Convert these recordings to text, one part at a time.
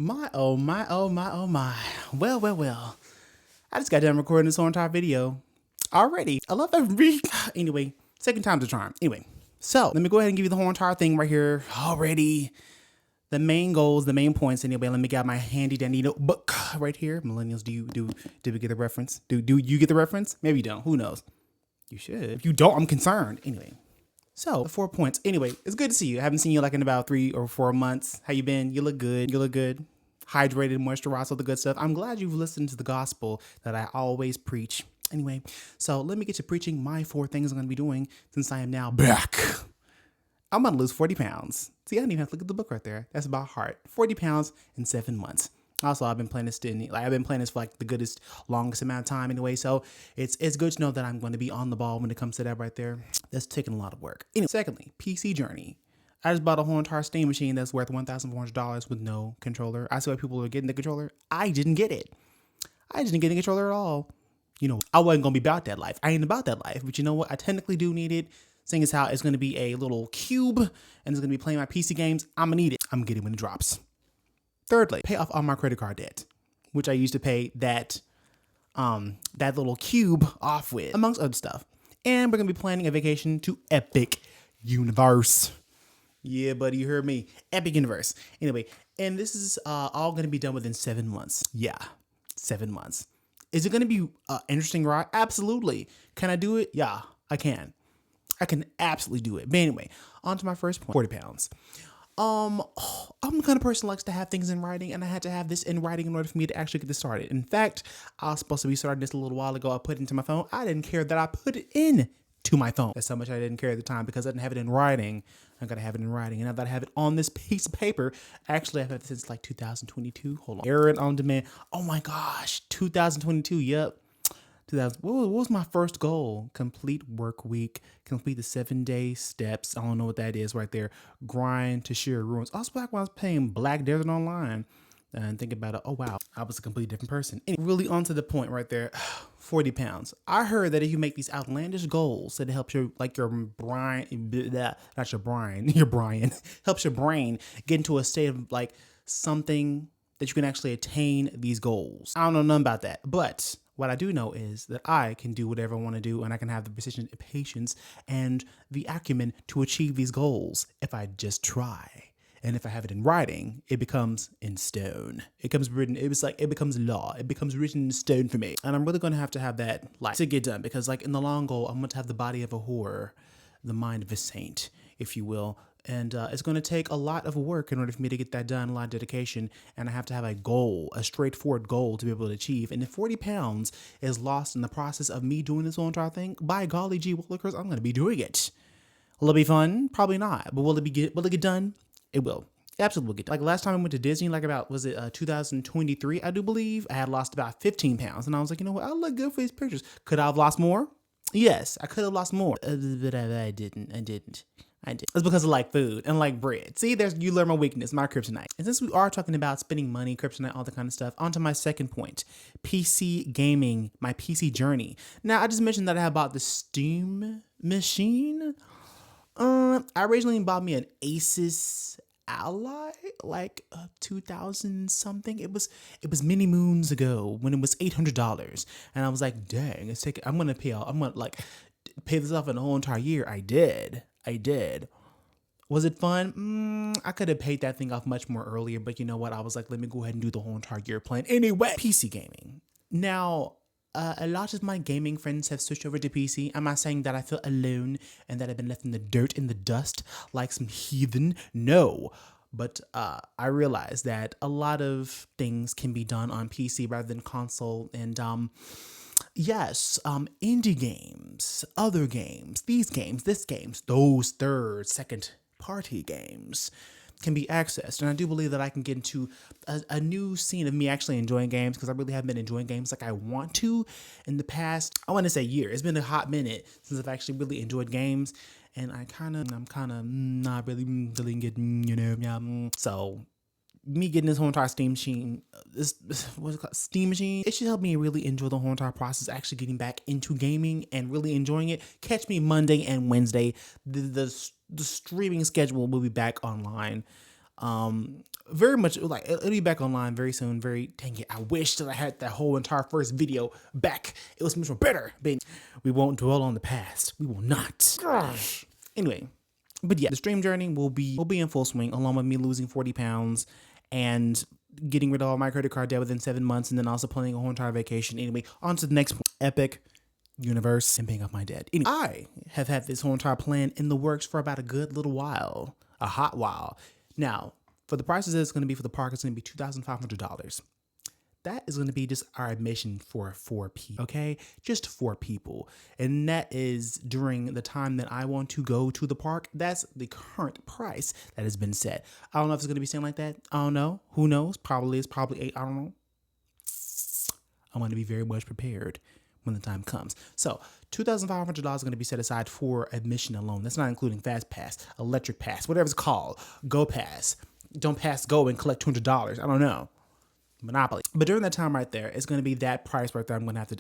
My, oh my, oh my, oh my. Well. I just got done recording this whole entire video already. I love every. Anyway, second time's a charm. Anyway, so let me go ahead and give you the whole entire thing right here already. The main goals, the main points. Anyway, let me get my handy dandy notebook right here. Millennials, did we get the reference? Do you get the reference? Maybe you don't. Who knows? You should. If you don't, I'm concerned. Anyway. So, the 4 points. Anyway, it's good to see you. I haven't seen you like in about 3 or 4 months. How you been? You look good. You look good. Hydrated, moisturized, all the good stuff. I'm glad you've listened to the gospel that I always preach. Anyway, so let me get to preaching my 4 things I'm going to be doing since I am now back. I'm going to lose 40 pounds. See, I didn't even have to look at the book right there. That's about heart. 40 pounds in 7 months. Also, I've been playing this for like the goodest, longest amount of time anyway. So it's good to know that I'm going to be on the ball when it comes to that right there. That's taking a lot of work. Anyway, secondly, PC journey. I just bought a whole entire Steam machine that's worth $1,400 with no controller. I see why people are getting the controller. I didn't get it. I didn't get the controller at all. You know, I wasn't going to be about that life. I ain't about that life. But you know what? I technically do need it. Seeing as how it's going to be a little cube and it's going to be playing my PC games, I'm going to need it. I'm getting it when it drops. Thirdly, pay off all my credit card debt, which I used to pay that little cube off with, amongst other stuff. And we're going to be planning a vacation to Epic Universe. Yeah, buddy, you heard me. Epic Universe. Anyway, and this is all going to be done within 7 months. Yeah, 7 months. Is it going to be an interesting ride? Absolutely. Can I do it? Yeah, I can. I can absolutely do it. But anyway, on to my first point, 40 pounds. I'm the kind of person who likes to have things in writing, and I had to have this in writing in order for me to actually get this started. In fact, I was supposed to be starting this a little while ago. I put it into my phone. I didn't care that I put it in to my phone. That's how much I didn't care at the time because I didn't have it in writing. I gotta have it in writing. And now that I have it on this piece of paper, actually I've had it since like 2022. Hold on. Error on demand. Oh my gosh, 2022. Yep. 2000. What was my first goal? Complete work week. Complete the 7-day steps. I don't know what that is right there. Grind to share ruins. I was back when I was playing Black Desert Online. And think about it. Oh, wow. I was a completely different person. Anyway, really on to the point right there. 40 pounds. I heard that if you make these outlandish goals, that it helps your, like your brain, not your brain, your brain, helps your brain get into a state of like something that you can actually attain these goals. I don't know nothing about that, but what I do know is that I can do whatever I want to do and I can have the precision, patience, and the acumen to achieve these goals if I just try. And if I have it in writing, it becomes in stone. It becomes written, it becomes law. It becomes written in stone for me. And I'm really going to have that like to get done because like in the long goal, I'm going to have the body of a whore, the mind of a saint, if you will. And it's going to take a lot of work in order for me to get that done, a lot of dedication. And I have to have a goal, a straightforward goal to be able to achieve. And if 40 pounds is lost in the process of me doing this whole entire thing, by golly gee willikers, I'm going to be doing it. Will it be fun? Probably not. But will it get done? It will. Absolutely will get done. Like last time I went to Disney, like about, 2023, I do believe, I had lost about 15 pounds. And I was like, you know what? I look good for these pictures. Could I have lost more? Yes, I could have lost more. But I didn't. I did. It's because I like food and like bread. See, you learn my weakness, my kryptonite. And since we are talking about spending money, kryptonite, all that kind of stuff, on to my second point, PC gaming, my PC journey. Now, I just mentioned that I had bought the Steam machine. I originally bought me an Asus Ally, like 2000 something. It was many moons ago when it was $800, and I was like, dang, I'm gonna pay this off in a whole entire year. I did. Was it fun? I could have paid that thing off much more earlier, but you know what? I was like, let me go ahead and do the whole entire year plan. Anyway, PC gaming. Now, a lot of my gaming friends have switched over to PC. I'm not saying that I feel alone and that I've been left in the dirt, in the dust, like some heathen. No. But I realize that a lot of things can be done on PC rather than console. And yes, indie games, other games, these games, this games, those third, second party games can be accessed. And I do believe that I can get into a new scene of me actually enjoying games because I really haven't been enjoying games like I want to in the past, I want to say year. It's been a hot minute since I've actually really enjoyed games. And I'm kind of not really getting, yeah. So me getting this whole entire Steam machine, what's it called? Steam machine, it should help me really enjoy the whole entire process, actually getting back into gaming and really enjoying it. Catch me Monday and Wednesday. The streaming schedule will be back online very much like it'll be back online very soon. Very dang it. I wish that I had that whole entire first video back. It was much more better. But we won't dwell on the past. We will not. Gosh. Anyway, but yeah, the stream journey will be in full swing, along with me losing 40 pounds and getting rid of all my credit card debt within 7 months, and then also planning a whole entire vacation. Anyway, on to the next point. Epic universe and paying off my debt. Anyway, I have had this whole entire plan in the works for about a good little while, a hot while. Now, for the prices that it's going to be for the park, it's going to be $2,500. That is going to be just our admission for 4 people, okay? Just 4 people. And that is during the time that I want to go to the park. That's the current price that has been set. I don't know if it's going to be staying like that. I don't know. Who knows? Probably is probably 8. I don't know. I want to be very much prepared when the time comes. So $2,500 is going to be set aside for admission alone. That's not including Fast Pass, Electric Pass, whatever it's called, Go Pass. Don't pass go and collect $200. I don't know. Monopoly. But during that time right there, it's going to be that price right there I'm going to have to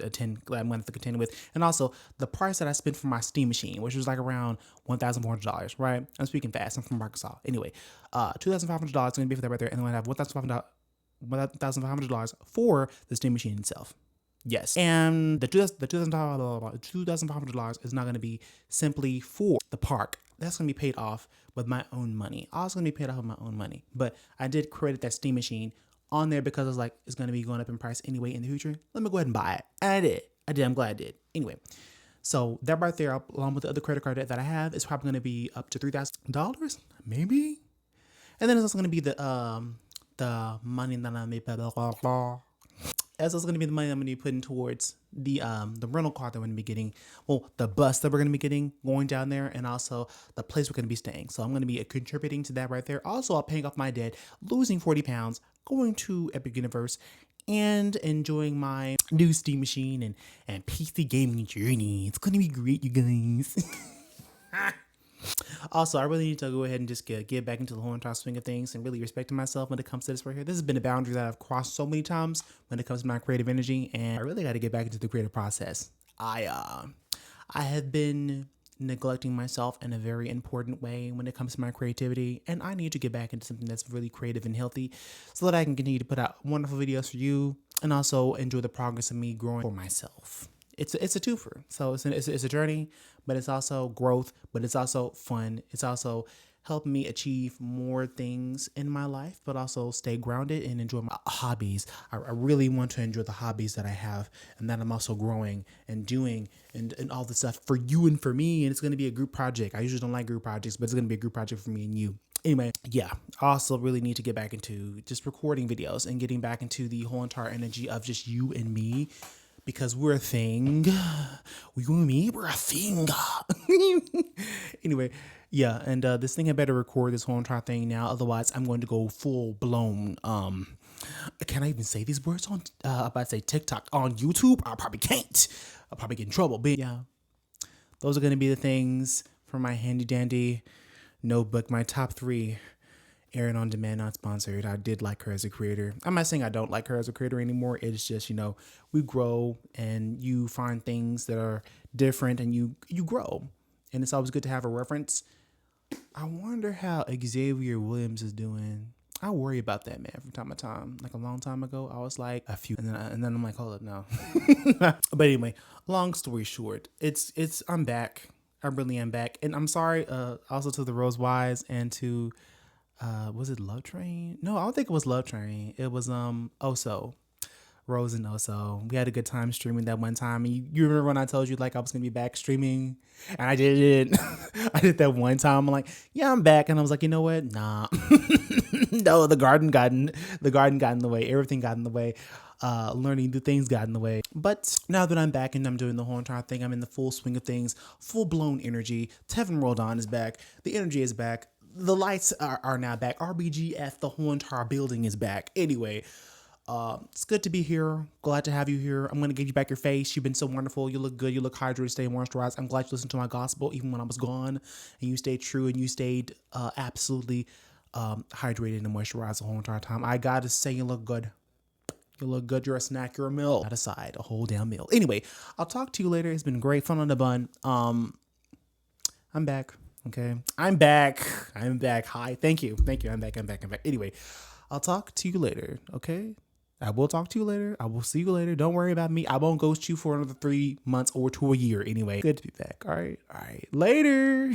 contend with. And also the price that I spent for my Steam machine, which was like around $1,400, right? I'm speaking fast. I'm from Microsoft. Anyway, $2,500 is going to be for that right there. And then I have $1,500 for the Steam machine itself. Yes. And the $2,500 is not going to be simply for the park. That's going to be paid off with my own money. Also going to be paid off with my own money. But I did credit that Steam machine on there because I was like, it's going to be going up in price anyway in the future. Let me go ahead and buy it. And I did. I'm glad I did. Anyway, so that right there, along with the other credit card debt that I have, is probably going to be up to $3,000, maybe. And then it's also going to be the money that I made. That's also going to be the money I'm going to be putting towards the rental car that we're going to be getting. Well, the bus that we're going to be getting going down there, and also the place we're going to be staying. So I'm going to be contributing to that right there. Also, I'm paying off my debt, losing 40 pounds, going to Epic Universe, and enjoying my new Steam machine and PC gaming journey. It's going to be great, you guys. Also, I really need to go ahead and just get back into the whole entire swing of things and really respecting myself when it comes to this right here. This has been a boundary that I've crossed so many times when it comes to my creative energy, and I really got to get back into the creative process. I have been neglecting myself in a very important way when it comes to my creativity, and I need to get back into something that's really creative and healthy so that I can continue to put out wonderful videos for you and also enjoy the progress of me growing for myself. It's a twofer. So it's a journey, but it's also growth, but it's also fun. It's also helping me achieve more things in my life, but also stay grounded and enjoy my hobbies. I really want to enjoy the hobbies that I have and that I'm also growing and doing and all this stuff for you and for me. And it's going to be a group project. I usually don't like group projects, but it's going to be a group project for me and you. Anyway, yeah, I also really need to get back into just recording videos and getting back into the whole entire energy of just you and me. Because we're a thing. You and me, we're a thing. Anyway, yeah, and this thing I better record this whole entire thing now. Otherwise, I'm going to go full blown. Can I even say these words on? I'm about to say TikTok on YouTube. I probably can't. I'll probably get in trouble. But yeah, those are going to be the things for my handy dandy notebook. My top 3. Airing on demand, not sponsored. I did like her as a creator. I'm not saying I don't like her as a creator anymore. It's just, we grow and you find things that are different and you grow. And it's always good to have a reference. I wonder how Xavier Williams is doing. I worry about that, man, from time to time. Like a long time ago, I was like a few, and then I'm like, hold up, no. But anyway, long story short, I'm back. I really am back. And I'm sorry, also to the Rose Wise and to, was it Love Train? No, I don't think it was Love Train. It was Oso, Rose and Oso. We had a good time streaming that one time. And you remember when I told you like I was gonna be back streaming, and I did it. I did that one time. I'm like, yeah, I'm back, and I was like, you know what? Nah, no, the garden got in the way. Everything got in the way. Learning new things got in the way. But now that I'm back and I'm doing the whole entire thing, I'm in the full swing of things, full blown energy. Tevin Roldan is back. The energy is back. The lights are now back. RBGF, the whole entire building is back. Anyway, it's good to be here. Glad to have you here. I'm going to give you back your face. You've been so wonderful. You look good. You look hydrated. Stay moisturized. I'm glad you listened to my gospel even when I was gone. And you stayed true and you stayed absolutely hydrated and moisturized the whole entire time. I got to say you look good. You look good. You're a snack. You're a meal. Not a side. A whole damn meal. Anyway, I'll talk to you later. It's been great. Fun on the bun. I'm back. Okay. I'm back. Hi. Thank you. I'm back. Anyway, I'll talk to you later, okay? I will talk to you later. I will see you later. Don't worry about me. I won't ghost you for another 3 months or to a year anyway. Good to be back. All right. Later.